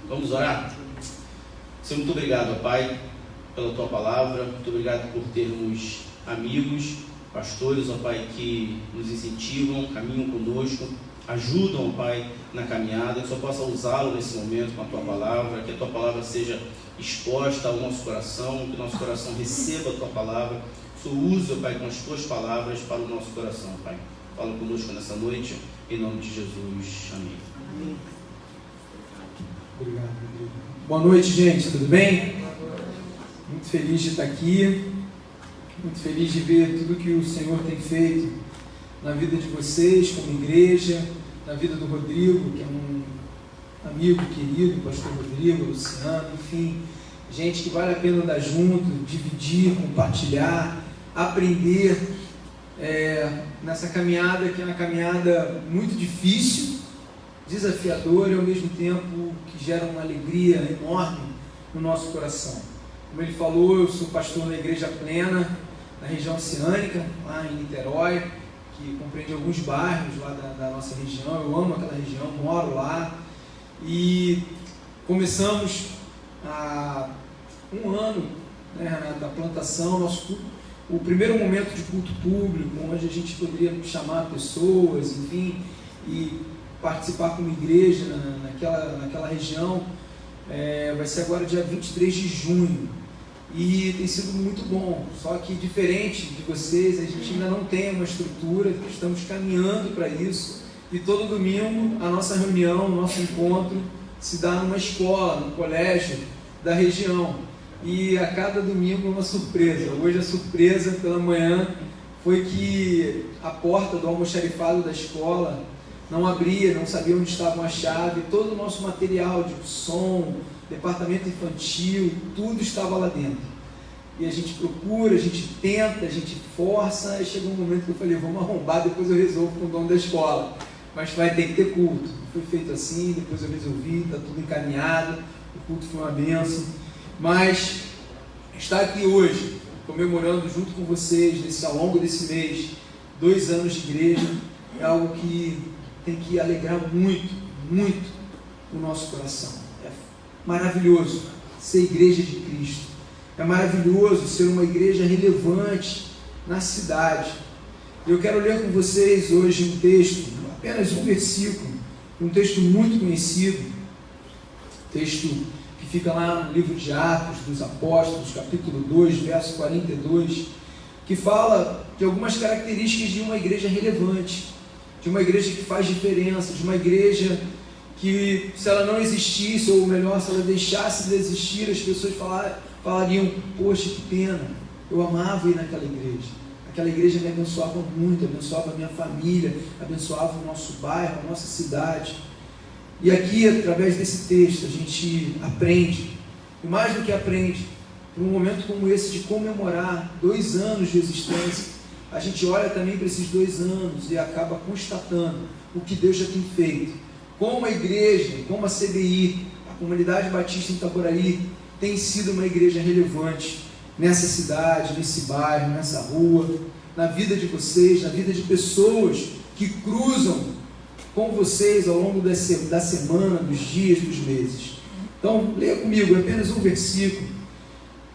Vamos orar? Senhor, muito obrigado, Pai, pela Tua palavra. Muito obrigado por termos amigos, pastores, ó Pai, que nos incentivam, caminham conosco, ajudam, ó Pai, na caminhada. Que o Senhor possa usá-lo nesse momento com a Tua palavra, que a Tua palavra seja exposta ao nosso coração, que o nosso coração receba a Tua palavra. Que o Senhor use, ó Pai, com as Tuas palavras para o nosso coração, Pai. Fala conosco nessa noite, em nome de Jesus. Amém. Amém. Obrigado, Rodrigo. Boa noite, gente, tudo bem? Muito feliz de estar aqui, muito feliz de ver tudo que o Senhor tem feito na vida de vocês, como igreja, na vida do Rodrigo, que é um amigo querido, o pastor Rodrigo, Luciano, enfim, gente que vale a pena andar junto, dividir, compartilhar, aprender nessa caminhada, que é uma caminhada muito difícil, desafiador e ao mesmo tempo que gera uma alegria enorme no nosso coração. Como ele falou, eu sou pastor na Igreja Plena, na região oceânica, lá em Niterói, que compreende alguns bairros lá da nossa região. Eu amo aquela região, moro lá, e começamos há um ano, né, da plantação, o primeiro momento de culto público, onde a gente poderia chamar pessoas, enfim, e participar como igreja naquela região. Vai ser agora dia 23 de junho e tem sido muito bom, só que diferente de vocês, a gente ainda não tem uma estrutura, estamos caminhando para isso, e todo domingo a nossa reunião, o nosso encontro se dá numa escola, num colégio da região, e a cada domingo é uma surpresa. Hoje a surpresa pela manhã foi que a porta do almoxarifado da escola não abria, não sabia onde estava a chave, todo o nosso material de som, departamento infantil, tudo estava lá dentro. E a gente procura, a gente tenta, a gente força, e chegou um momento que eu falei, vamos arrombar, depois eu resolvo com o dono da escola. Mas vai ter que ter culto. Foi feito assim, depois eu resolvi, está tudo encaminhado, o culto foi uma bênção. Mas estar aqui hoje, comemorando junto com vocês, ao longo desse mês, 2 anos de igreja, é algo que tem que alegrar muito, muito o nosso coração. É maravilhoso ser igreja de Cristo. É maravilhoso ser uma igreja relevante na cidade. Eu quero ler com vocês hoje um texto, apenas um versículo, um texto muito conhecido, texto que fica lá no livro de Atos dos Apóstolos, capítulo 2, verso 42, que fala de algumas características de uma igreja relevante, de uma igreja que faz diferença, de uma igreja que, se ela não existisse, ou melhor, se ela deixasse de existir, as pessoas falariam, poxa, que pena, eu amava ir naquela igreja. Aquela igreja me abençoava muito, abençoava a minha família, abençoava o nosso bairro, a nossa cidade. E aqui, através desse texto, a gente aprende, e mais do que aprende, por um momento como esse de comemorar 2 anos de existência, a gente olha também para esses 2 anos e acaba constatando o que Deus já tem feito. Como a igreja, como a CBI, a Comunidade Batista em Itaboraí, tem sido uma igreja relevante nessa cidade, nesse bairro, nessa rua, na vida de vocês, na vida de pessoas que cruzam com vocês ao longo da semana, dos dias, dos meses. Então, leia comigo apenas um versículo,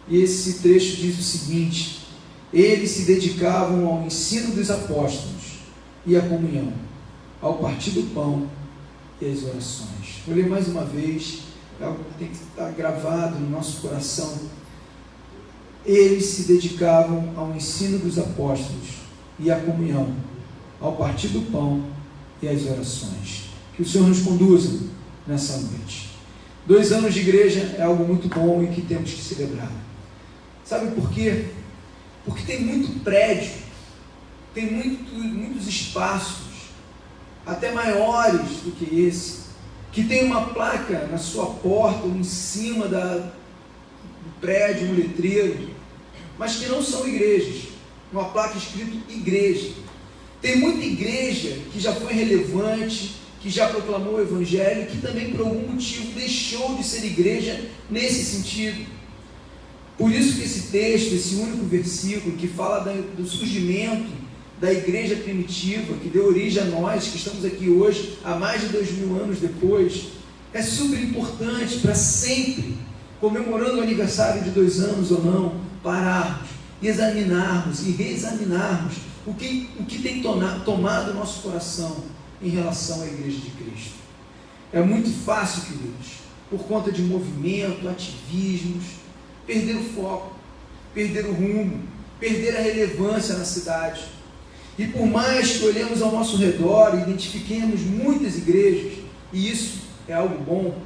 e esse trecho diz o seguinte: eles se dedicavam ao ensino dos apóstolos e à comunhão, ao partir do pão e às orações. Vou ler mais uma vez, é algo que tem que estar gravado no nosso coração. Eles se dedicavam ao ensino dos apóstolos e à comunhão, ao partir do pão e às orações. Que o Senhor nos conduza nessa noite. 2 anos de igreja é algo muito bom e que temos que celebrar. Sabe por quê? Porque tem muito prédio, tem muitos espaços, até maiores do que esse, que tem uma placa na sua porta ou em cima do prédio, um letreiro, mas que não são igrejas, uma placa escrito igreja. Tem muita igreja que já foi relevante, que já proclamou o Evangelho, que também por algum motivo deixou de ser igreja nesse sentido. Por isso que esse texto, esse único versículo que fala do surgimento da igreja primitiva, que deu origem a nós, que estamos aqui hoje, há mais de 2000 anos depois, É super importante para sempre, comemorando o aniversário de 2 anos ou não, pararmos, examinarmos e reexaminarmos o que tem tomado o nosso coração em relação à Igreja de Cristo. É muito fácil, queridos, por conta de movimento, ativismos, perder o foco, perder o rumo, perder a relevância na cidade. E por mais que olhemos ao nosso redor e identifiquemos muitas igrejas, e isso é algo bom,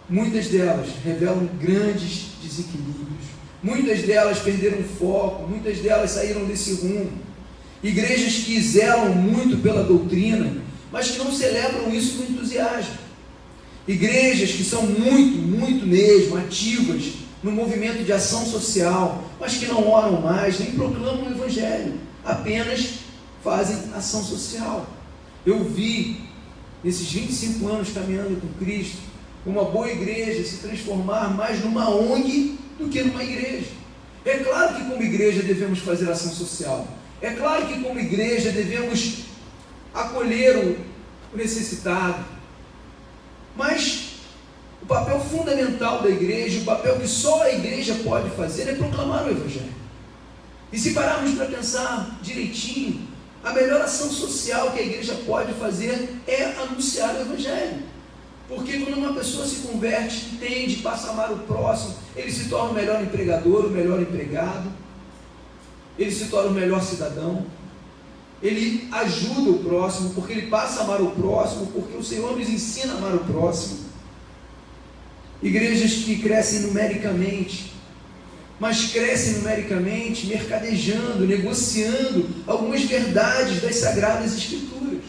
muitas delas revelam grandes desequilíbrios, muitas delas perderam o foco, muitas delas saíram desse rumo. Igrejas que zelam muito pela doutrina, mas que não celebram isso com entusiasmo. Igrejas que são muito mesmo ativas no movimento de ação social, mas que não oram mais, nem proclamam o Evangelho, apenas fazem ação social. Eu vi, nesses 25 anos caminhando com Cristo, uma boa igreja se transformar mais numa ONG do que numa igreja. É claro que como igreja devemos fazer ação social. É claro que como igreja devemos acolher o necessitado. Mas o papel fundamental da igreja, o papel que só a igreja pode fazer é proclamar o Evangelho. E se pararmos para pensar direitinho, a melhor ação social que a igreja pode fazer é anunciar o Evangelho. Porque quando uma pessoa se converte, entende, passa a amar o próximo, ele se torna o melhor empregador, o melhor empregado, ele se torna o melhor cidadão, ele ajuda o próximo, porque ele passa a amar o próximo, porque o Senhor nos ensina a amar o próximo. Igrejas que crescem numericamente, mas crescem numericamente mercadejando, negociando algumas verdades das Sagradas Escrituras.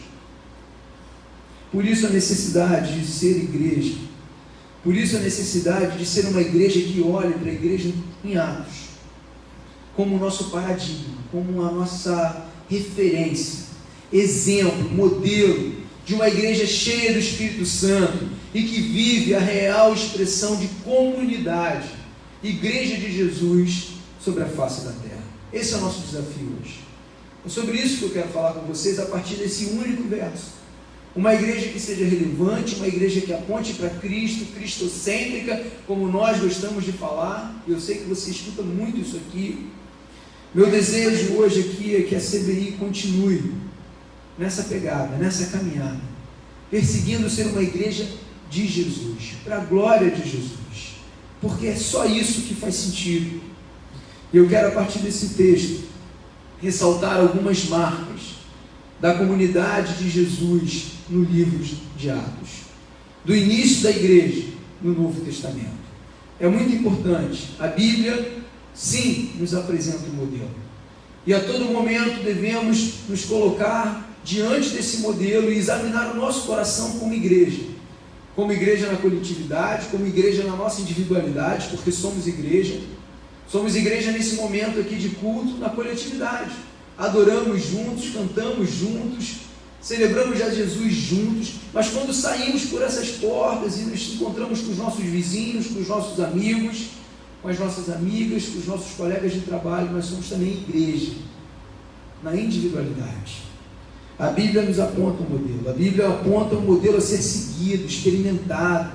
Por isso a necessidade de ser igreja, por isso a necessidade de ser uma igreja que olhe para a igreja em Atos, como o nosso paradigma, como a nossa referência, exemplo, modelo de uma igreja cheia do Espírito Santo e que vive a real expressão de comunidade, igreja de Jesus sobre a face da terra. Esse é o nosso desafio hoje. É sobre isso que eu quero falar com vocês a partir desse único verso. Uma igreja que seja relevante, uma igreja que aponte para Cristo, cristocêntrica, como nós gostamos de falar. Eu sei que você escuta muito isso aqui. Meu desejo hoje aqui é que a CBI continue nessa pegada, nessa caminhada, perseguindo ser uma igreja de Jesus, para a glória de Jesus, porque é só isso que faz sentido. E eu quero, a partir desse texto, ressaltar algumas marcas da comunidade de Jesus no livro de Atos, do início da igreja no Novo Testamento. É muito importante. A Bíblia, sim, nos apresenta um modelo, e a todo momento devemos nos colocar diante desse modelo e examinar o nosso coração como igreja na coletividade, como igreja na nossa individualidade, porque somos igreja nesse momento aqui de culto, na coletividade. Adoramos juntos, cantamos juntos, celebramos a Jesus juntos, mas quando saímos por essas portas e nos encontramos com os nossos vizinhos, com os nossos amigos, com as nossas amigas, com os nossos colegas de trabalho, nós somos também igreja, na individualidade. A Bíblia nos aponta um modelo, a Bíblia aponta um modelo a ser seguido, experimentado,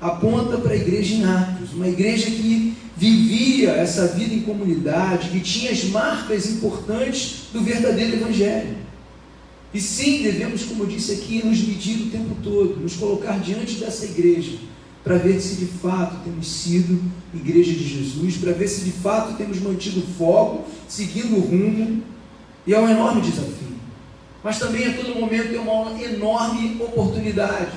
aponta para a igreja em Atos, uma igreja que vivia essa vida em comunidade, que tinha as marcas importantes do verdadeiro Evangelho. E sim, devemos, como eu disse aqui, nos medir o tempo todo, nos colocar diante dessa igreja, para ver se de fato temos sido igreja de Jesus, para ver se de fato temos mantido o foco, seguindo o rumo. E é um enorme desafio, mas também a todo momento é uma enorme oportunidade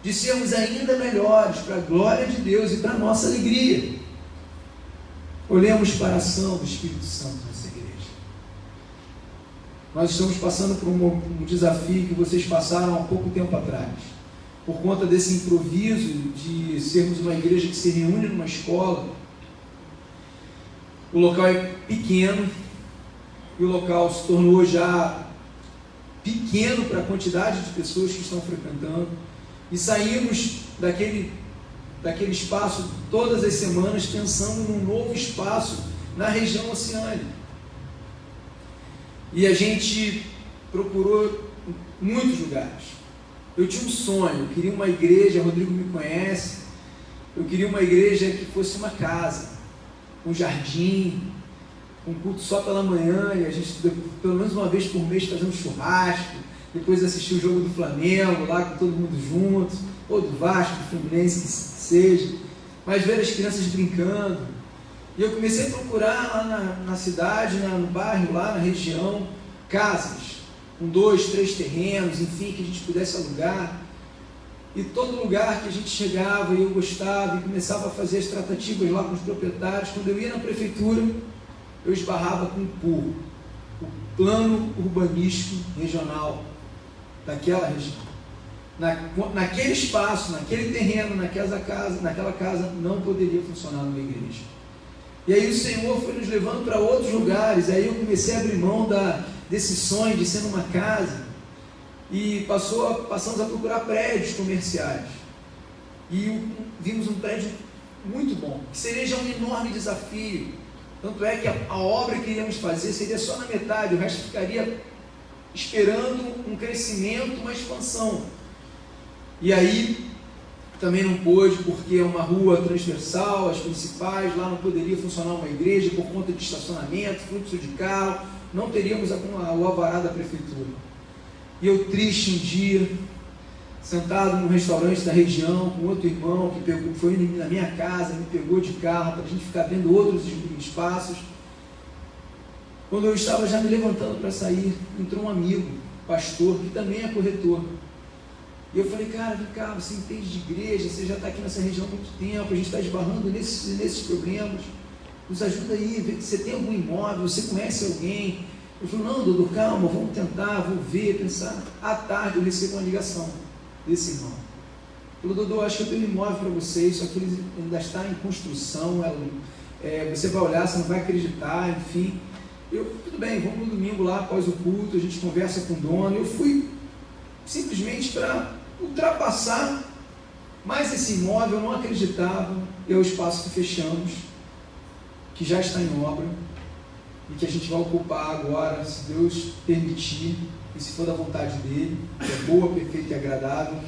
de sermos ainda melhores para a glória de Deus e para a nossa alegria. Olhemos para a ação do Espírito Santo nessa igreja. Nós estamos passando por um desafio que vocês passaram há pouco tempo atrás, por conta desse improviso de sermos uma igreja que se reúne numa escola. O local é pequeno, e o local se tornou já pequeno para a quantidade de pessoas que estão frequentando, e saímos daquele espaço todas as semanas pensando num novo espaço na região oceânica. E a gente procurou muitos lugares, Eu tinha um sonho, eu queria uma igreja, o Rodrigo me conhece, eu queria uma igreja que fosse uma casa, um jardim, um culto só pela manhã, e a gente, pelo menos uma vez por mês, fazer um churrasco, depois assistir o jogo do Flamengo, lá com todo mundo junto, ou do Vasco, do Fluminense, que seja, mas ver as crianças brincando. E eu comecei a procurar lá na cidade, no bairro, lá na região, casas, com 2, 3 terrenos, enfim, que a gente pudesse alugar. E todo lugar que a gente chegava e eu gostava e começava a fazer as tratativas lá com os proprietários, quando eu ia na prefeitura, eu esbarrava com o PUR, o Plano Urbanístico Regional daquela região. Naquele espaço, naquele terreno, naquela casa, não poderia funcionar uma igreja. E aí o Senhor foi nos levando para outros lugares, aí eu comecei a abrir mão desse sonho de ser numa casa, e passamos a procurar prédios comerciais, e vimos um prédio muito bom, que seria já um enorme desafio, tanto é que a obra que iríamos fazer seria só na metade, o resto ficaria esperando um crescimento, uma expansão. E aí também não pôde, porque é uma rua transversal, as principais, lá não poderia funcionar uma igreja por conta de estacionamento, fluxo de carro, não teríamos o alvará da prefeitura. E eu triste um dia, sentado num restaurante da região, com outro irmão que foi na minha casa, me pegou de carro para a gente ficar vendo outros espaços. Quando eu estava já me levantando para sair, entrou um amigo, pastor, que também é corretor. E eu falei, cara, vem cá, você entende de igreja, você já está aqui nessa região há muito tempo, a gente está esbarrando nesses problemas, nos ajuda aí, você tem algum imóvel, você conhece alguém? Eu falei, não, Dodô, calma, vamos tentar, vou ver, pensar. À tarde eu recebo uma ligação desse irmão. Ele falou, Dodô, acho que eu tenho um imóvel para vocês, só que ele ainda está em construção, você vai olhar, você não vai acreditar, enfim. Tudo bem, vamos no domingo lá, após o culto, a gente conversa com o dono. Eu fui simplesmente para ultrapassar mais esse imóvel, eu não acreditava, é o espaço que fechamos, que já está em obra, e que a gente vai ocupar agora, se Deus permitir, e se for da vontade dele, que é boa, perfeita e agradável,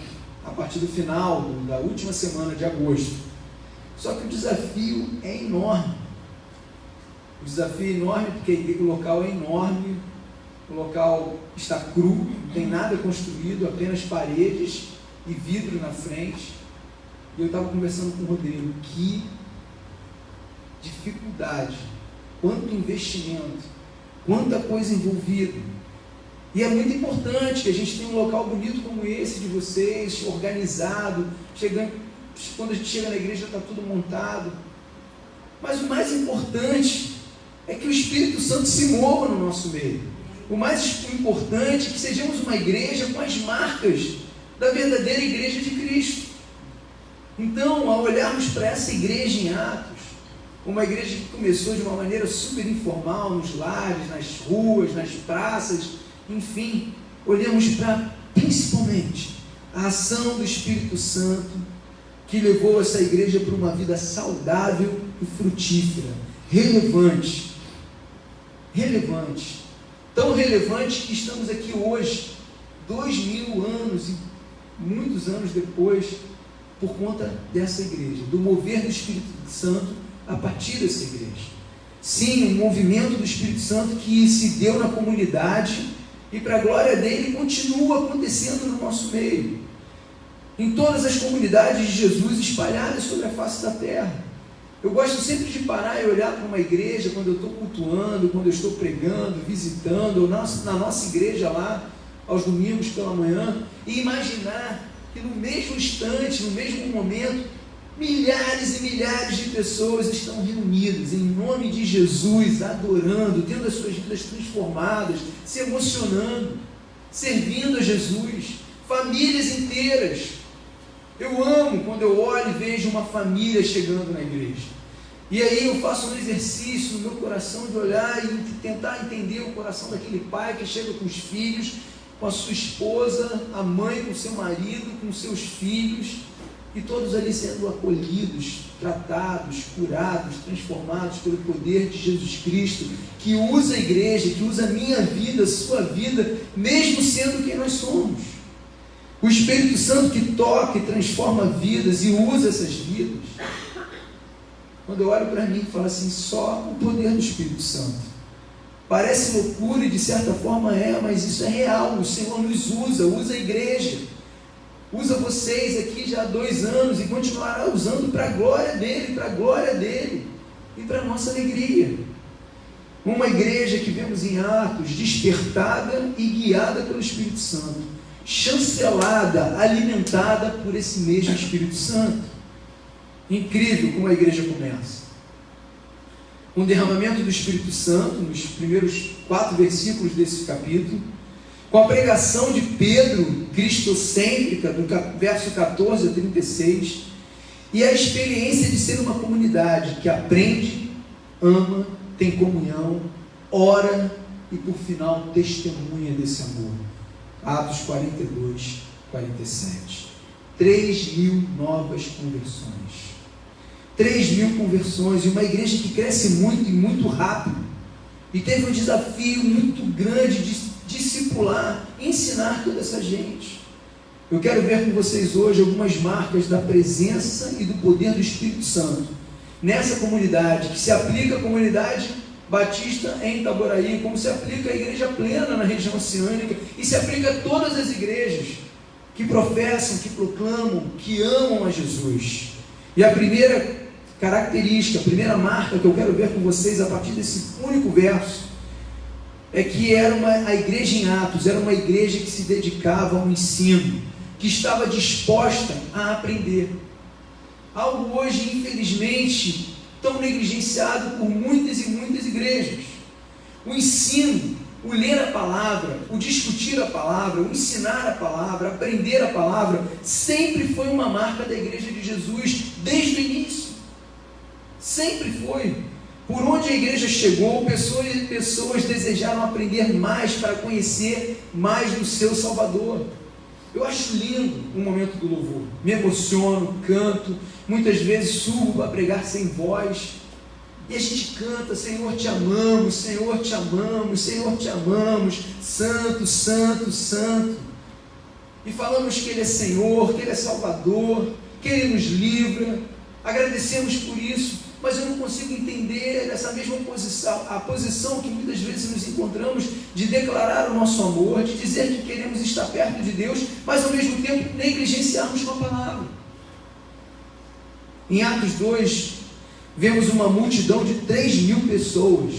a partir do final da última semana de agosto. Só que o desafio é enorme. O desafio é enorme porque o local é enorme, o local está cru, não tem nada construído, apenas paredes e vidro na frente. E eu estava conversando com o Rodrigo, que dificuldade, quanto investimento, quanta coisa envolvida. E é muito importante que a gente tenha um local bonito como esse de vocês, organizado, quando a gente chega na igreja está tudo montado. Mas o mais importante é que o Espírito Santo se mova no nosso meio. O mais importante é que sejamos uma igreja com as marcas da verdadeira igreja de Cristo. Então, ao olharmos para essa igreja em Atos, uma igreja que começou de uma maneira super informal, nos lares, nas ruas, nas praças, enfim, olhamos para, principalmente, a ação do Espírito Santo, que levou essa igreja para uma vida saudável e frutífera, relevante, tão relevante que estamos aqui hoje, 2000 anos e muitos anos depois, por conta dessa igreja, do mover do Espírito Santo a partir dessa igreja. Sim, um movimento do Espírito Santo que se deu na comunidade e para a glória dele continua acontecendo no nosso meio, em todas as comunidades de Jesus espalhadas sobre a face da terra. Eu gosto sempre de parar e olhar para uma igreja quando eu estou cultuando, quando eu estou pregando, visitando, ou na nossa igreja lá, aos domingos pela manhã, e imaginar que no mesmo instante, no mesmo momento, milhares e milhares de pessoas estão reunidas em nome de Jesus, adorando, tendo as suas vidas transformadas, se emocionando, servindo a Jesus, famílias inteiras. Eu amo quando eu olho e vejo uma família chegando na igreja. E aí eu faço um exercício no meu coração de olhar e tentar entender o coração daquele pai que chega com os filhos, com a sua esposa, a mãe com o seu marido, com os seus filhos, e todos ali sendo acolhidos, tratados, curados, transformados pelo poder de Jesus Cristo, que usa a igreja, que usa a minha vida, a sua vida, mesmo sendo quem nós somos. O Espírito Santo que toca e transforma vidas e usa essas vidas. Quando eu olho para mim e falo assim, só o poder do Espírito Santo. Parece loucura e de certa forma mas isso é real. O Senhor nos usa a igreja. Usa vocês aqui já há 2 anos e continuará usando para a glória dele e para a nossa alegria. Uma igreja que vemos em Atos, despertada e guiada pelo Espírito Santo, chancelada, alimentada por esse mesmo Espírito Santo. Incrível como a igreja começa. Um derramamento do Espírito Santo, nos primeiros 4 versículos desse capítulo, com a pregação de Pedro, cristocêntrica, do verso 14 a 36, e a experiência de ser uma comunidade que aprende, ama, tem comunhão, ora e por final testemunha desse amor. Atos 42, 47. 3.000 novas conversões. 3.000 conversões, e uma igreja que cresce muito e muito rápido, e teve um desafio muito grande de discipular, ensinar toda essa gente. Eu quero ver com vocês hoje algumas marcas da presença e do poder do Espírito Santo nessa comunidade, que se aplica à comunidade batista em Itaboraí, como se aplica à igreja plena na região oceânica, e se aplica a todas as igrejas que professam, que proclamam, que amam a Jesus. E a primeira característica, a primeira marca que eu quero ver com vocês a partir desse único verso, é que a igreja em Atos era uma igreja que se dedicava ao ensino, que estava disposta a aprender. Algo hoje, infelizmente, tão negligenciado por muitas e muitas igrejas. O ensino, o ler a palavra, o discutir a palavra, o ensinar a palavra, aprender a palavra, sempre foi uma marca da igreja de Jesus, desde o início. Sempre foi. Por onde a igreja chegou, pessoas desejaram aprender mais para conhecer mais do seu Salvador. Eu acho lindo o momento do louvor, me emociono, canto, muitas vezes subo para pregar sem voz, e a gente canta, Senhor te amamos, Senhor te amamos, Senhor te amamos, Santo, Santo, Santo, e falamos que Ele é Senhor, que Ele é Salvador, que Ele nos livra, agradecemos por isso, mas eu não consigo entender essa mesma posição, a posição que muitas vezes nos encontramos de declarar o nosso amor, de dizer que queremos estar perto de Deus, mas ao mesmo tempo negligenciarmos com a palavra. Em Atos 2, vemos uma multidão de 3.000 pessoas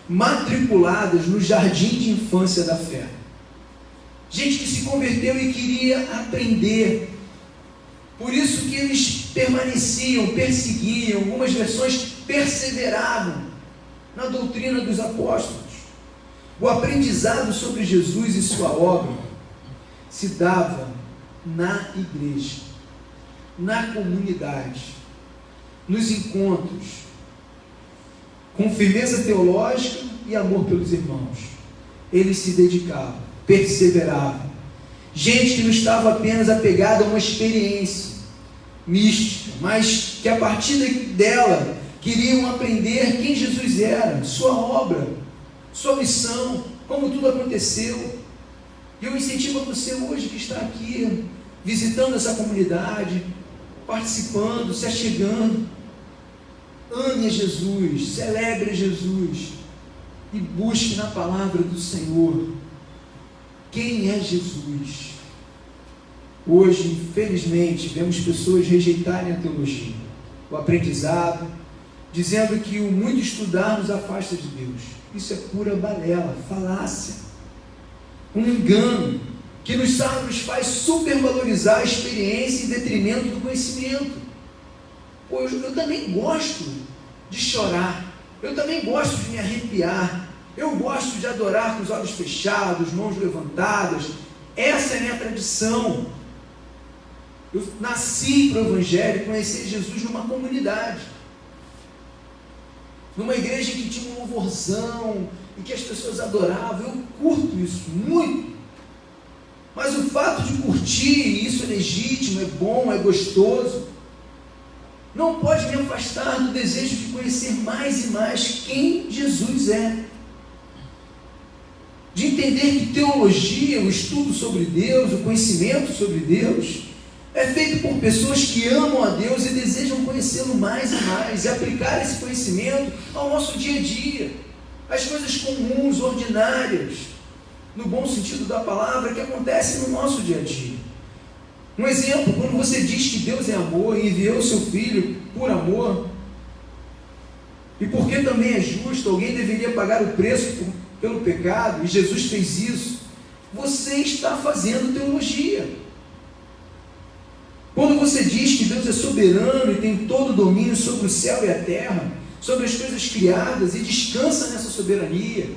matriculadas no jardim de infância da fé. Gente que se converteu e queria aprender. Por isso que eles permaneciam, perseguiam, algumas versões perseveravam na doutrina dos apóstolos. O aprendizado sobre Jesus e sua obra se dava na igreja, na comunidade, nos encontros, com firmeza teológica e amor pelos irmãos. Eles se dedicavam, perseveravam. Gente que não estava apenas apegada a uma experiência mística, mas que a partir dela queriam aprender quem Jesus era, sua obra, sua missão, como tudo aconteceu. E eu incentivo a você hoje que está aqui, visitando essa comunidade, participando, se achegando, ame a Jesus, celebre a Jesus e busque na palavra do Senhor quem é Jesus. Hoje, infelizmente, vemos pessoas rejeitarem a teologia, o aprendizado, dizendo que o muito estudar nos afasta de Deus. Isso é pura balela, falácia, um engano que nos faz supervalorizar a experiência em detrimento do conhecimento. Pois eu também gosto de chorar, eu também gosto de me arrepiar, eu gosto de adorar com os olhos fechados, mãos levantadas. Essa é a minha tradição. Eu nasci para o Evangelho, conheci Jesus numa comunidade, numa igreja que tinha um louvorzão e que as pessoas adoravam. Eu curto isso muito, mas o fato de curtir, isso é legítimo, é bom, é gostoso, não pode me afastar do desejo de conhecer mais e mais quem Jesus é, de entender que teologia, o estudo sobre Deus, o conhecimento sobre Deus, é feito por pessoas que amam a Deus e desejam conhecê-lo mais e mais, e aplicar esse conhecimento ao nosso dia a dia, as coisas comuns, ordinárias, no bom sentido da palavra, que acontecem no nosso dia a dia. Um exemplo, quando você diz que Deus é amor e enviou o seu Filho por amor, e porque também é justo, alguém deveria pagar o preço pelo pecado, e Jesus fez isso, você está fazendo teologia. Quando você diz que Deus é soberano e tem todo o domínio sobre o céu e a terra, sobre as coisas criadas, e descansa nessa soberania,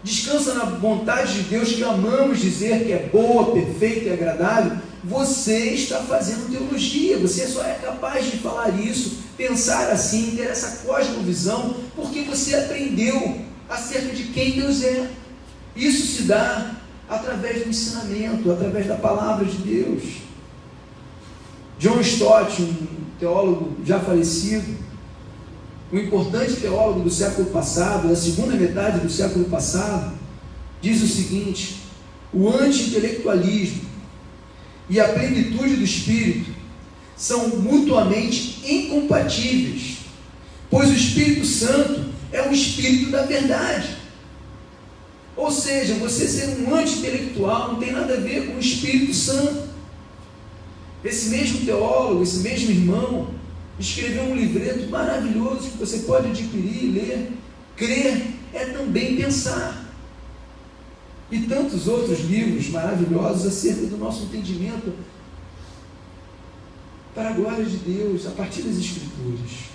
descansa na vontade de Deus, que amamos dizer que é boa, perfeita e agradável, você está fazendo teologia. Você só é capaz de falar isso, pensar assim, ter essa cosmovisão, porque você aprendeu acerca de quem Deus é. Isso se dá através do ensinamento, através da palavra de Deus. John Stott, um teólogo já falecido, um importante teólogo do século passado, da segunda metade do século passado, diz o seguinte: o anti-intelectualismo e a plenitude do Espírito são mutuamente incompatíveis, pois o Espírito Santo é um Espírito da verdade. Ou seja, você ser um anti-intelectual não tem nada a ver com o Espírito Santo. Esse mesmo teólogo, esse mesmo irmão, escreveu um livreto maravilhoso que você pode adquirir e ler. Crer é também pensar. E tantos outros livros maravilhosos acerca do nosso entendimento para a glória de Deus, a partir das Escrituras.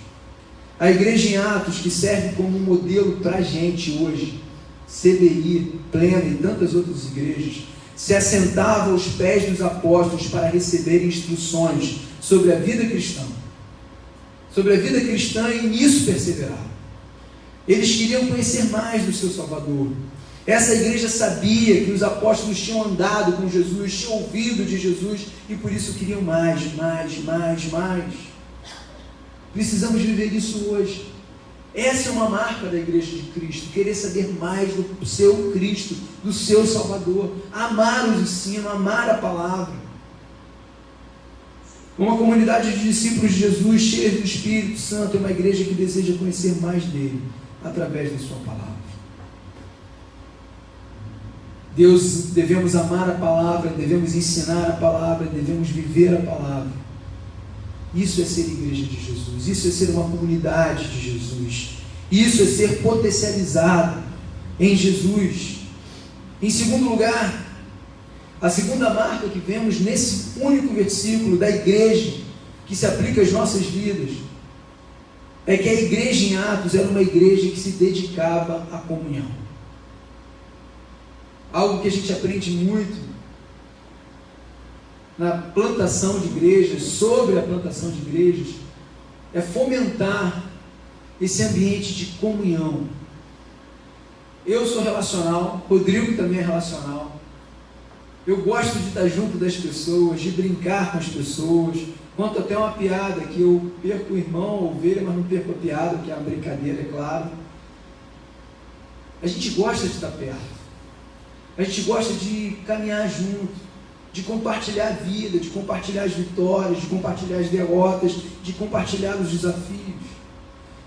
A igreja em Atos, que serve como modelo para a gente hoje, CBI, Plena e tantas outras igrejas, se assentava aos pés dos apóstolos para receber instruções sobre a vida cristã. Sobre a vida cristã, e nisso perseveraram. Eles queriam conhecer mais do seu Salvador. Essa igreja sabia que os apóstolos tinham andado com Jesus, tinham ouvido de Jesus, e por isso queriam mais. Precisamos viver isso hoje. Essa é uma marca da igreja de Cristo, querer saber mais do seu Cristo, do seu Salvador, amar os ensinos, amar a palavra. Uma comunidade de discípulos de Jesus, cheia do Espírito Santo, é uma igreja que deseja conhecer mais dele, através da sua palavra. Deus, devemos amar a palavra, devemos ensinar a palavra, devemos viver a palavra. Isso é ser igreja de Jesus, isso é ser uma comunidade de Jesus, isso é ser potencializado em Jesus. Em segundo lugar, a segunda marca que vemos nesse único versículo da igreja, que se aplica às nossas vidas, é que a igreja em Atos era uma igreja que se dedicava à comunhão. Algo que a gente aprende muito na plantação de igrejas, sobre a plantação de igrejas, é fomentar esse ambiente de comunhão. Eu sou relacional, Rodrigo também é relacional. Eu gosto de estar junto das pessoas, de brincar com as pessoas. Conto até uma piada que eu perco o irmão, a ovelha, mas não perco a piada, que é uma brincadeira, é claro. A gente gosta de estar perto. A gente gosta de caminhar junto, de compartilhar a vida, de compartilhar as vitórias, de compartilhar as derrotas, de compartilhar os desafios.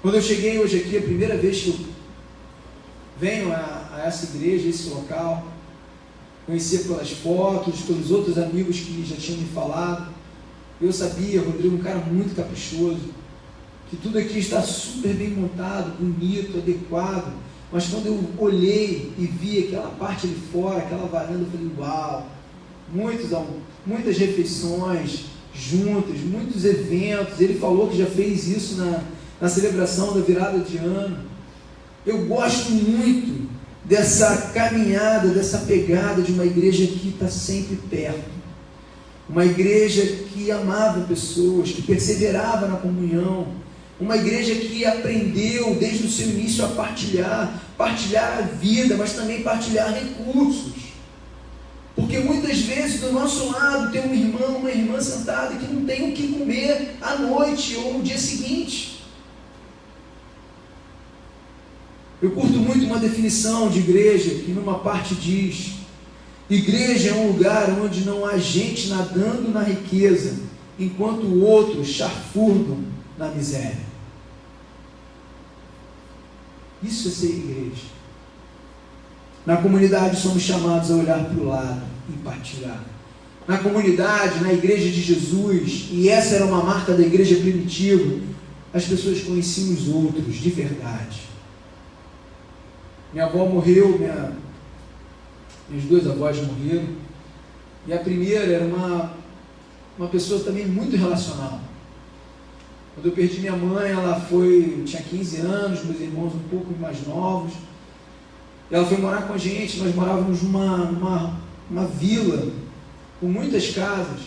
Quando eu cheguei hoje aqui, a primeira vez que eu venho a essa igreja, a esse local, conhecer pelas fotos, pelos outros amigos que já tinham me falado, eu sabia, Rodrigo, um cara muito caprichoso, que tudo aqui está super bem montado, bonito, adequado, mas quando eu olhei e vi aquela parte ali fora, aquela varanda, eu falei, uau, muitas refeições juntas, muitos eventos. Ele falou que já fez isso na celebração da virada de ano. Eu gosto muito dessa caminhada, dessa pegada de uma igreja que está sempre perto, uma igreja que amava pessoas, que perseverava na comunhão, uma igreja que aprendeu desde o seu início a partilhar a vida, mas também partilhar recursos. Porque muitas vezes do nosso lado tem um irmão, uma irmã sentada que não tem o que comer à noite ou no dia seguinte. Eu curto muito uma definição de igreja que numa parte diz: igreja é um lugar onde não há gente nadando na riqueza, enquanto outros chafurdam na miséria. Isso é ser igreja. Na comunidade somos chamados a olhar para o lado e partilhar. Na comunidade, na igreja de Jesus, e essa era uma marca da igreja primitiva, as pessoas conheciam os outros de verdade. Minha avó morreu, minhas duas avós morreram, e a primeira era uma pessoa também muito relacional. Quando eu perdi minha mãe, eu tinha 15 anos, meus irmãos um pouco mais novos, e ela foi morar com a gente. Nós morávamos numa vila, com muitas casas,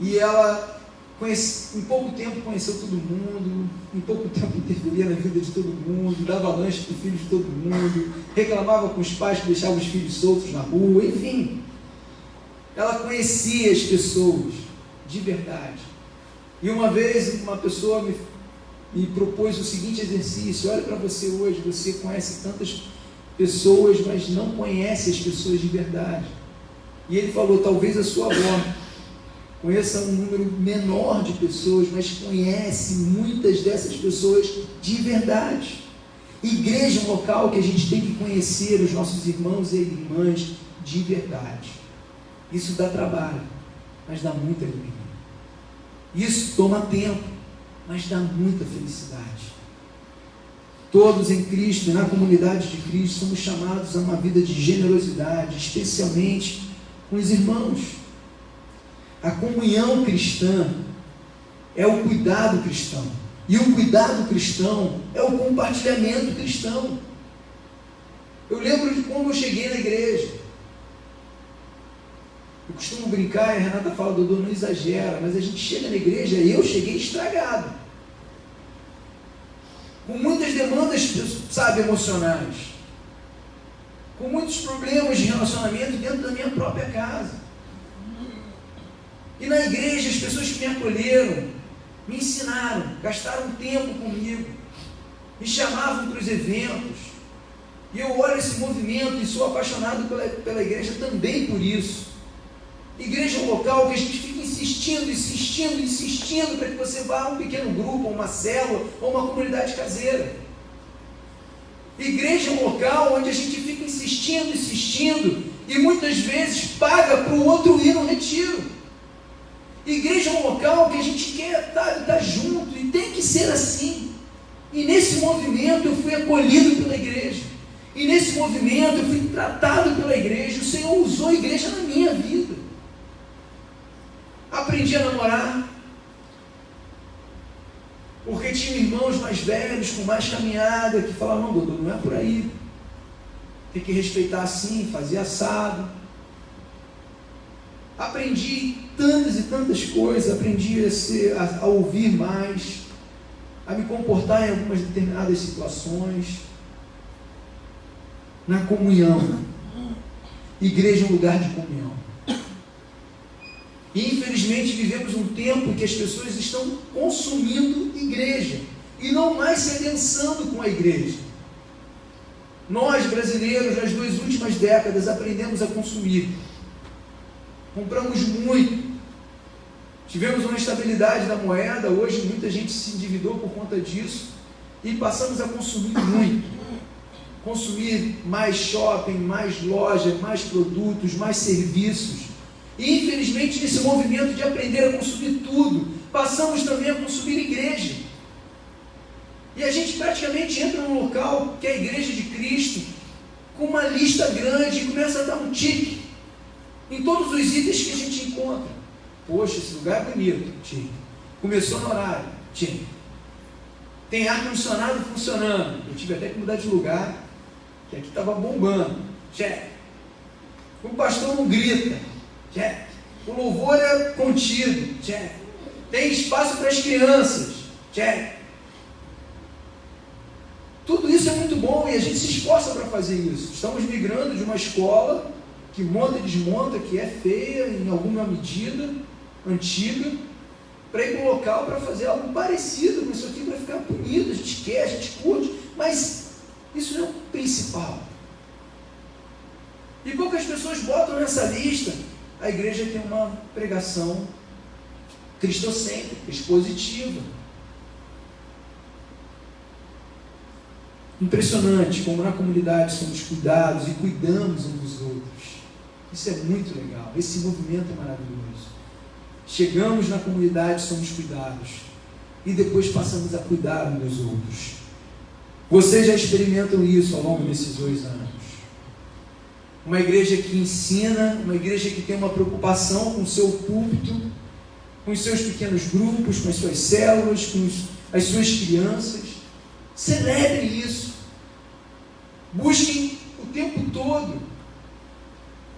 e ela, em pouco tempo, conheceu todo mundo, em pouco tempo interferia na vida de todo mundo, dava lanche para os filhos de todo mundo, reclamava com os pais que deixavam os filhos soltos na rua, enfim. Ela conhecia as pessoas de verdade. E uma vez uma pessoa me propôs o seguinte exercício: olha para você hoje, você conhece tantas pessoas, mas não conhece as pessoas de verdade. E ele falou: talvez a sua avó conheça um número menor de pessoas, mas conhece muitas dessas pessoas de verdade. Igreja é um local que a gente tem que conhecer os nossos irmãos e irmãs de verdade. Isso dá trabalho, mas dá muita alegria. Isso toma tempo, mas dá muita felicidade. Todos em Cristo e na comunidade de Cristo somos chamados a uma vida de generosidade, especialmente com os irmãos. A comunhão cristã é o cuidado cristão, e o cuidado cristão é o compartilhamento cristão. Eu lembro de como eu cheguei na igreja. Eu costumo brincar, e a Renata fala: Dodô, não exagera, mas a gente chega na igreja e eu cheguei estragado, com muitas demandas, sabe, emocionais, com muitos problemas de relacionamento dentro da minha própria casa. E na igreja, as pessoas que me acolheram, me ensinaram, gastaram tempo comigo, me chamavam para os eventos, e eu olho esse movimento e sou apaixonado pela igreja também por isso. Igreja é um local que a gente fica insistindo para que você vá a um pequeno grupo, a uma célula, ou uma comunidade caseira. Igreja é um local onde a gente fica insistindo, e muitas vezes paga para o outro ir no retiro. Igreja é um local que a gente quer estar junto, e tem que ser assim. E nesse movimento eu fui acolhido pela igreja, e nesse movimento eu fui tratado pela igreja. O Senhor usou a igreja na minha vida. Aprendi a namorar, porque tinha irmãos mais velhos, com mais caminhada, que falavam: não, Dodô, não é por aí, tem que respeitar assim, fazer assado. Aprendi tantas e tantas coisas, aprendi a ouvir mais, a me comportar em algumas determinadas situações. Na comunhão. Igreja é um lugar de comunhão. E infelizmente vivemos um tempo em que as pessoas estão consumindo igreja e não mais se adensando com a igreja. Nós, brasileiros, nas 2 últimas décadas, aprendemos a consumir. Compramos muito. Tivemos uma instabilidade da moeda. Hoje muita gente se endividou por conta disso. E passamos a consumir muito. Consumir mais shopping, mais loja, mais produtos, mais serviços. E infelizmente nesse movimento de aprender a consumir tudo, passamos também a consumir igreja. E a gente praticamente entra num local que é a igreja de Cristo, com uma lista grande, e começa a dar um tique em todos os itens que a gente encontra. Poxa, esse lugar é bonito, tique. Começou no horário, tique. Tem ar-condicionado funcionando. Eu tive até que mudar de lugar, que aqui estava bombando. Check. O pastor não grita. Check. O louvor é contido. Check. Tem espaço para as crianças. Check. Tudo isso é muito bom e a gente se esforça para fazer isso. Estamos migrando de uma escola que monta e desmonta, que é feia em alguma medida, antiga, para ir para um local para fazer algo parecido com isso aqui, para ficar bonito. A gente quer, a gente curte, mas Isso não é o principal. E poucas pessoas botam nessa lista. A igreja tem uma pregação cristocêntrica, expositiva. Impressionante como na comunidade somos cuidados e cuidamos uns dos outros. Isso é muito legal. Esse movimento é maravilhoso. Chegamos na comunidade, somos cuidados. E depois passamos a cuidar uns dos outros. Vocês já experimentam isso ao longo desses 2 anos. Uma igreja que ensina, uma igreja que tem uma preocupação com o seu púlpito, com os seus pequenos grupos, com as suas células, com as suas crianças. Celebrem isso. Busquem o tempo todo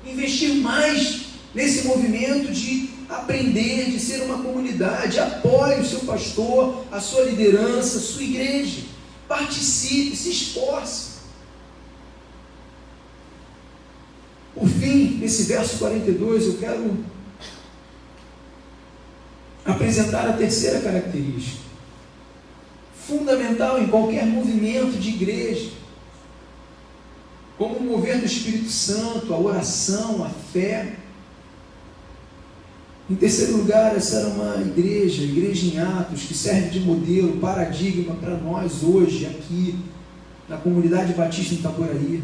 investir mais nesse movimento de aprender, de ser uma comunidade. Apoie o seu pastor, a sua liderança, a sua igreja. Participe, se esforce. Por fim, nesse verso 42, eu quero apresentar a terceira característica, fundamental em qualquer movimento de igreja, como o mover do Espírito Santo, a oração, a fé. Em terceiro lugar, essa era uma igreja em Atos, que serve de modelo, paradigma para nós hoje, aqui, na comunidade batista em Itaboraí,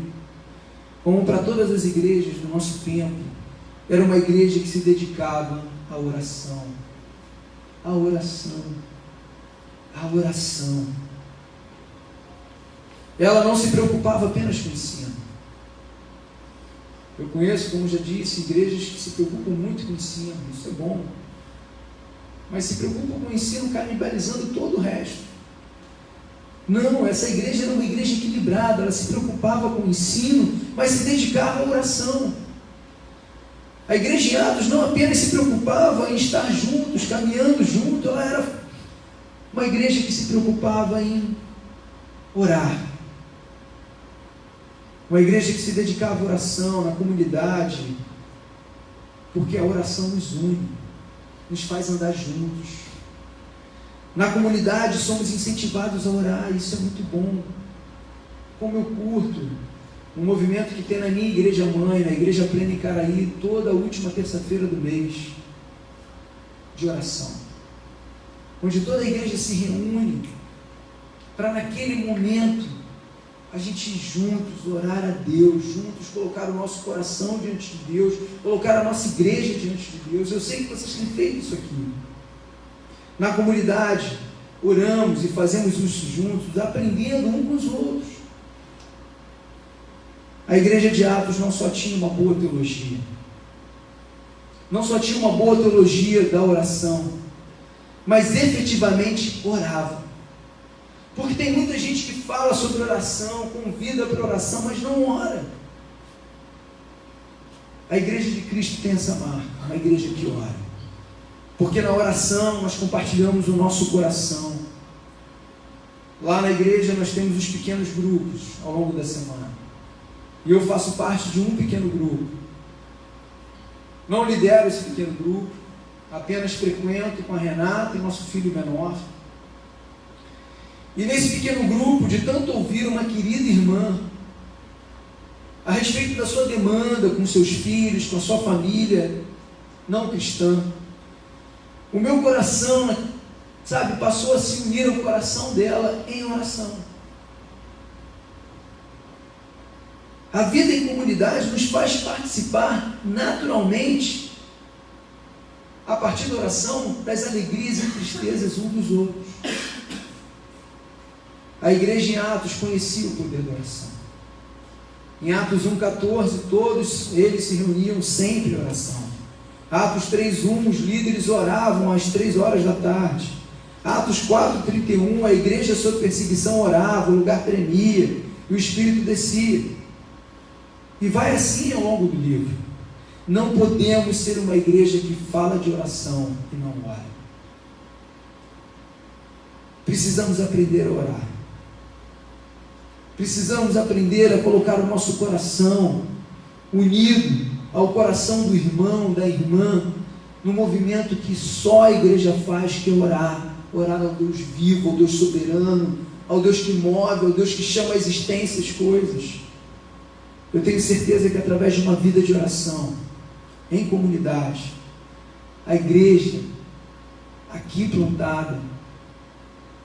como para todas as igrejas do nosso tempo. Era uma igreja que se dedicava à oração. A oração. A oração. Ela não se preocupava apenas com o ensino. Eu conheço, como já disse, igrejas que se preocupam muito com o ensino. Isso é bom. Mas se preocupam com o ensino canibalizando todo o resto. Não, essa igreja era uma igreja equilibrada. Ela se preocupava com o ensino, mas se dedicava à oração. A igreja em Atos não apenas se preocupava em estar juntos, caminhando junto, ela era uma igreja que se preocupava em orar. Uma igreja que se dedicava à oração na comunidade, porque a oração nos une, nos faz andar juntos. Na comunidade somos incentivados a orar, isso é muito bom. Como eu curto um movimento que tem na minha igreja mãe, na Igreja Plena em Caraí, toda a última terça-feira do mês, de oração, onde toda a igreja se reúne para naquele momento a gente juntos orar a Deus, juntos colocar o nosso coração diante de Deus, colocar a nossa igreja diante de Deus. Eu sei que vocês têm feito isso aqui. Na comunidade, oramos e fazemos isso juntos, aprendendo uns com os outros. A igreja de Atos não só tinha uma boa teologia, não só tinha uma boa teologia da oração, mas efetivamente orava. Porque tem muita gente que fala sobre oração, convida para oração, mas não ora. A igreja de Cristo tem essa marca, uma igreja que ora. Porque na oração nós compartilhamos o nosso coração. Lá na igreja nós temos os pequenos grupos ao longo da semana. E eu faço parte de um pequeno grupo. Não lidero esse pequeno grupo, apenas frequento com a Renata e nosso filho menor. E nesse pequeno grupo, de tanto ouvir uma querida irmã a respeito da sua demanda com seus filhos, com a sua família não cristã, o meu coração, passou a se unir ao coração dela em oração. A vida em comunidade nos faz participar naturalmente, a partir da oração, das alegrias e tristezas uns dos outros. A igreja em Atos conhecia o poder da oração. Em Atos 1,14, todos eles se reuniam sempre em oração. Atos 3,1, os líderes oravam às 3 horas da tarde. Atos 4,31, a igreja sob perseguição orava, o lugar tremia e o Espírito descia. E vai assim ao longo do livro. Não podemos ser uma igreja que fala de oração e não ora. Precisamos aprender a orar. Precisamos aprender a colocar o nosso coração unido ao coração do irmão, da irmã, no movimento que só a igreja faz, que é orar. Orar ao Deus vivo, ao Deus soberano, ao Deus que move, ao Deus que chama à existência as coisas. Eu tenho certeza que através de uma vida de oração, em comunidade, a igreja aqui plantada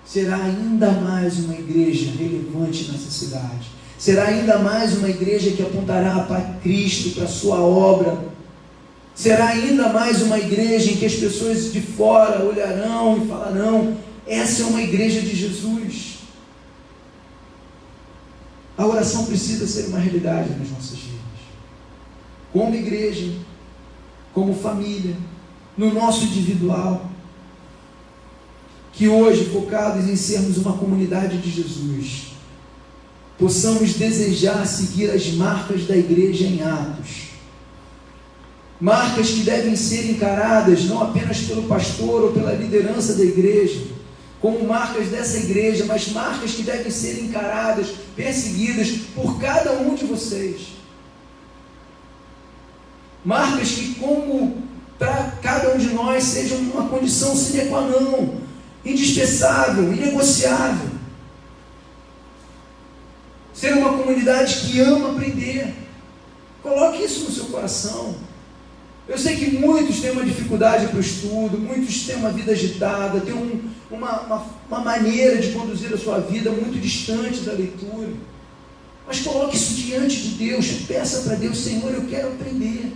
será ainda mais uma igreja relevante nessa cidade. Será ainda mais uma igreja que apontará para Cristo, para a sua obra. Será ainda mais uma igreja em que as pessoas de fora olharão e falarão: essa é uma igreja de Jesus. A oração precisa ser uma realidade nas nossas vidas. Como igreja, como família, no nosso individual. Que hoje, focados em sermos uma comunidade de Jesus, possamos desejar seguir as marcas da igreja em Atos. Marcas que devem ser encaradas não apenas pelo pastor ou pela liderança da igreja, como marcas dessa igreja, mas marcas que devem ser encaradas, perseguidas por cada um de vocês. Marcas que, como para cada um de nós, sejam uma condição sine qua non, indispensável, inegociável. Ser uma comunidade que ama aprender. Coloque isso no seu coração. Eu sei que muitos têm uma dificuldade para o estudo, muitos têm uma vida agitada, têm uma maneira de conduzir a sua vida muito distante da leitura. Mas coloque isso diante de Deus, peça para Deus: Senhor, eu quero aprender,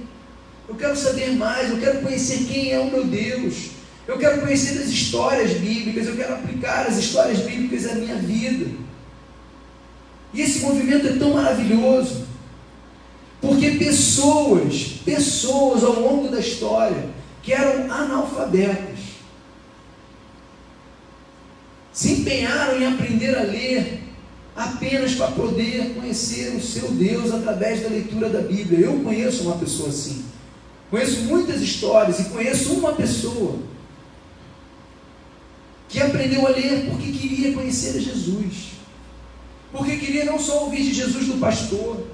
eu quero saber mais, eu quero conhecer quem é o meu Deus, eu quero conhecer as histórias bíblicas, eu quero aplicar as histórias bíblicas à minha vida. E esse movimento é tão maravilhoso, porque pessoas ao longo da história que eram analfabetas se empenharam em aprender a ler apenas para poder conhecer o seu Deus através da leitura da Bíblia. Eu conheço uma pessoa assim, conheço muitas histórias e conheço uma pessoa que aprendeu a ler porque queria conhecer a Jesus, porque queria não só ouvir de Jesus do pastor,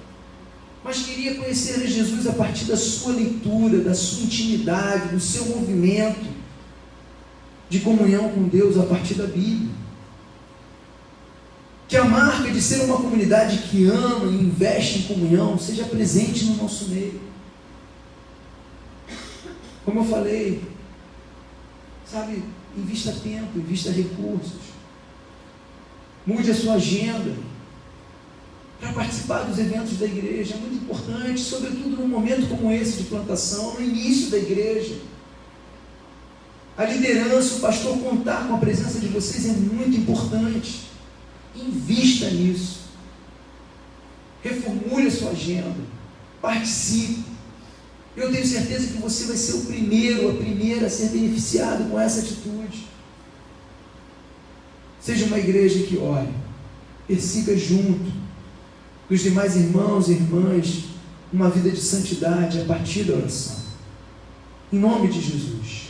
mas queria conhecer a Jesus a partir da sua leitura, da sua intimidade, do seu movimento de comunhão com Deus a partir da Bíblia. Que a marca de ser uma comunidade que ama e investe em comunhão seja presente no nosso meio. Como eu falei, sabe, invista tempo, invista recursos, mude a sua agenda para participar dos eventos da igreja. É muito importante, sobretudo num momento como esse de plantação, no início da igreja. A liderança, o pastor contar com a presença de vocês é muito importante. Invista nisso. Reformule a sua agenda. Participe. Eu tenho certeza que você vai ser o primeiro, a primeira a ser beneficiado com essa atitude. Seja uma igreja que ore, persiga junto dos demais irmãos e irmãs uma vida de santidade a partir da oração. Em nome de Jesus.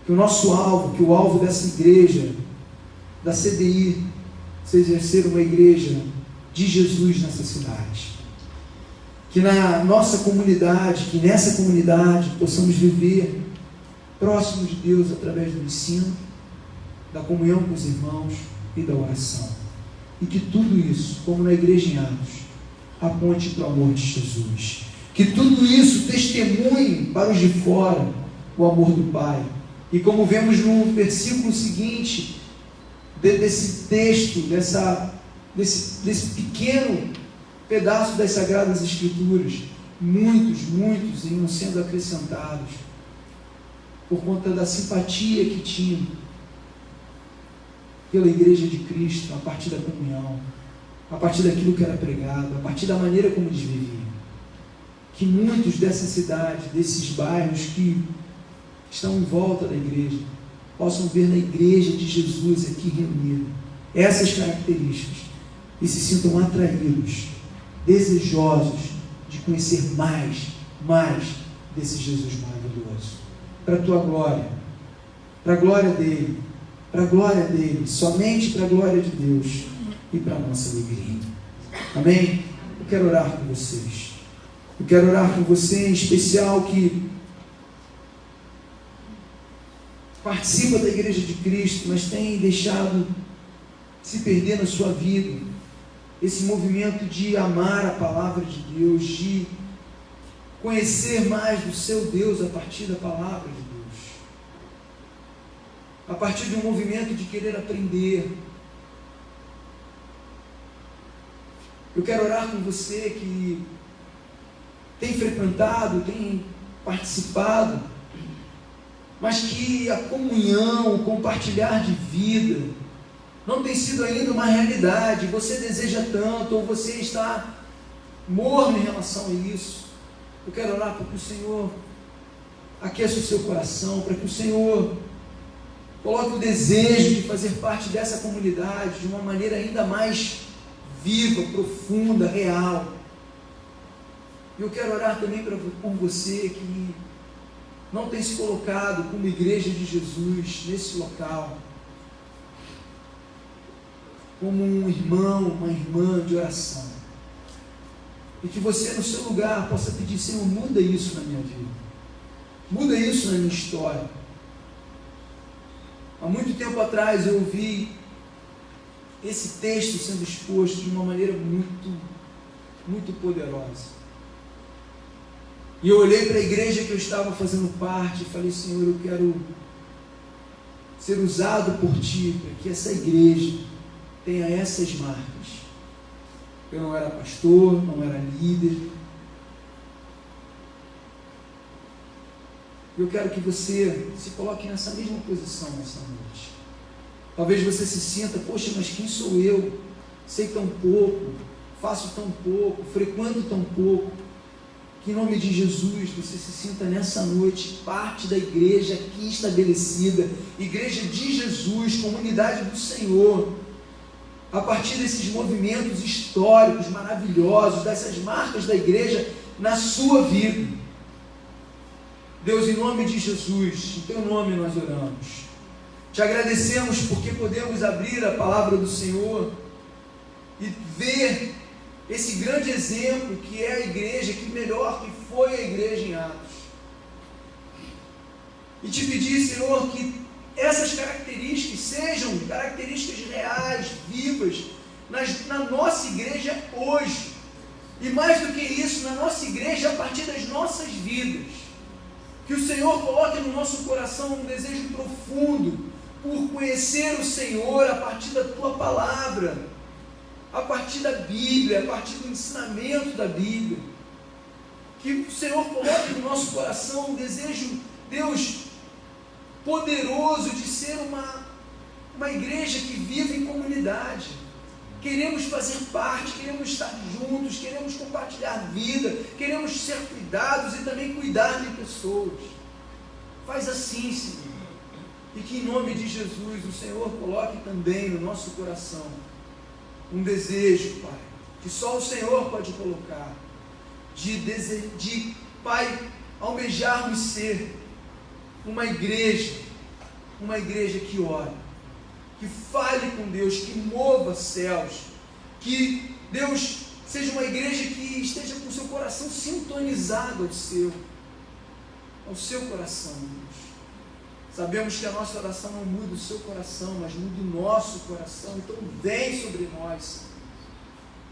Que o nosso alvo, que o alvo dessa igreja, da CDI, seja ser uma igreja de Jesus nessa cidade. Que na nossa comunidade, que nessa comunidade possamos viver próximos de Deus através do ensino, da comunhão com os irmãos e da oração. E que tudo isso, como na igreja em Atos, aponte para o amor de Jesus. Que tudo isso testemunhe para os de fora o amor do Pai. E como vemos no versículo seguinte desse texto, desse pequeno pedaço das Sagradas Escrituras, muitos iam sendo acrescentados por conta da simpatia que tinham pela igreja de Cristo, a partir da comunhão, a partir daquilo que era pregado, a partir da maneira como eles viviam. Que muitos dessa cidade, desses bairros que estão em volta da igreja, possam ver na igreja de Jesus aqui reunida essas características e se sintam atraídos, desejosos de conhecer mais desse Jesus maravilhoso, para a tua glória, para a glória dele, somente para a glória de Deus e para a nossa alegria. Amém? Eu quero orar com vocês. Eu quero orar com você em especial que participa da igreja de Cristo, mas tem deixado se perder na sua vida, esse movimento de amar a palavra de Deus, de conhecer mais do seu Deus a partir da palavra de Deus, a partir de um movimento de querer aprender. Eu quero orar com você que tem frequentado, tem participado, mas que a comunhão, o compartilhar de vida não tem sido ainda uma realidade. Você deseja tanto, ou você está morno em relação a isso. Eu quero orar para que o Senhor aqueça o seu coração, para que o Senhor coloque o desejo de fazer parte dessa comunidade de uma maneira ainda mais viva, profunda, real. E eu quero orar também por você que não tem se colocado como igreja de Jesus nesse local, como um irmão, uma irmã de oração. E que você no seu lugar possa pedir: Senhor, muda isso na minha vida, muda isso na minha história. Há muito tempo atrás eu ouvi esse texto sendo exposto de uma maneira muito poderosa. E eu olhei para a igreja que eu estava fazendo parte e falei: Senhor, eu quero ser usado por Ti, para que essa igreja tenha essas marcas. Eu não era pastor, não era líder. Eu quero que você se coloque nessa mesma posição nessa noite. Talvez você se sinta: poxa, mas quem sou eu? Sei tão pouco, faço tão pouco, frequento tão pouco. Que em nome de Jesus você se sinta nessa noite parte da igreja aqui estabelecida, igreja de Jesus, comunidade do Senhor, a partir desses movimentos históricos maravilhosos, dessas marcas da igreja na sua vida. Deus, em nome de Jesus, em Teu nome nós oramos. Te agradecemos porque podemos abrir a palavra do Senhor e ver esse grande exemplo que é a igreja, que melhor que foi a igreja em Atos. E te pedir, Senhor, que essas características sejam características reais, vivas, na nossa igreja hoje. E mais do que isso, na nossa igreja a partir das nossas vidas. Que o Senhor coloque no nosso coração um desejo profundo por conhecer o Senhor a partir da Tua palavra, a partir da Bíblia, a partir do ensinamento da Bíblia. Que o Senhor coloque no nosso coração um desejo, Deus, poderoso de ser uma igreja que vive em comunidade. Queremos fazer parte, queremos estar juntos, queremos compartilhar vida, queremos ser cuidados e também cuidar de pessoas. Faz assim, Senhor. E que em nome de Jesus o Senhor coloque também no nosso coração um desejo, Pai, que só o Senhor pode colocar, de Pai, almejarmos ser uma igreja que ora, que fale com Deus, que mova céus, que Deus seja uma igreja que esteja com o seu coração sintonizado ao seu coração, Deus. Sabemos que a nossa oração não muda o seu coração, mas muda o nosso coração. Então vem sobre nós,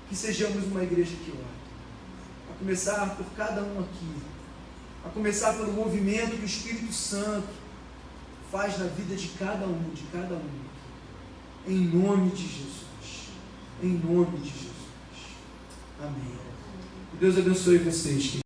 que sejamos uma igreja que ora. A começar por cada um aqui, a começar pelo movimento que o Espírito Santo faz na vida de cada um. Em nome de Jesus. Em nome de Jesus. Amém. Que Deus abençoe vocês.